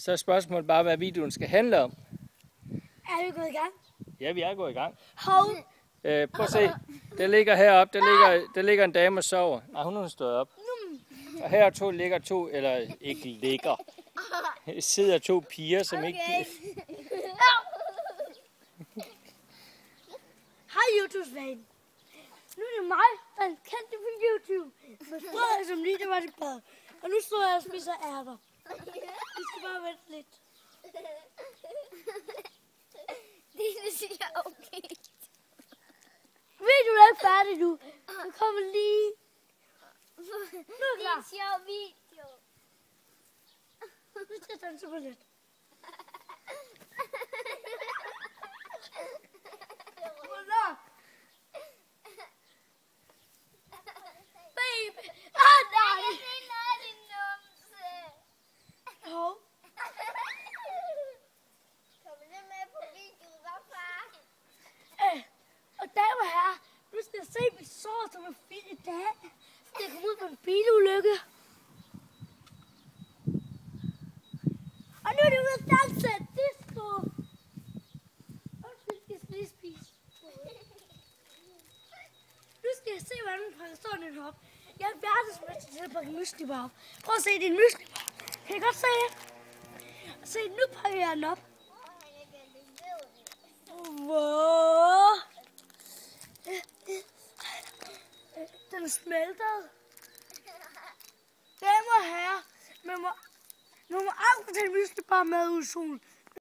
Så er spørgsmålet bare, hvad videoen skal handle om. Er vi gået i gang? Ja, vi er gået i gang. Hov. Prøv at se. Der ligger heroppe, der ligger en dame og sover. Nej, hun har stået op. Og her ligger to, eller ikke ligger. Sidder to piger, som ikke... Hej YouTube-fan. Nu er det mig, der er kendt på YouTube. Med Frederik, som lige der var det bad. Og nu står jeg og spiser ærter. Vi skal bare vente lidt. Det siger okay. Videoen er ikke færdig nu. Den kommer lige. Nu er Det er klar. en sjov video. Nu skal jeg danse på lidt. Baby. Nej. Jeg kan se noget af din numse. Hov. Kommer det med på videoen, hvad far? Og damer og herrer, nu skal jeg se mit sår, som er fint i dag. Jeg kom ud på en bilulykke. Og nu er det ude at danse disco. Undskyld, jeg skal lige spise. Nu skal jeg se, hvordan man pakker sådan en hop. Jeg er verdensmester til at pakke myslibar op. Prøv at se, det er en myslibar. Kan I godt se det? Se, nu pakker jeg den op. Wow. Den smelter. Damer og herrer, man må aldrig tage myslibar med ud i solen.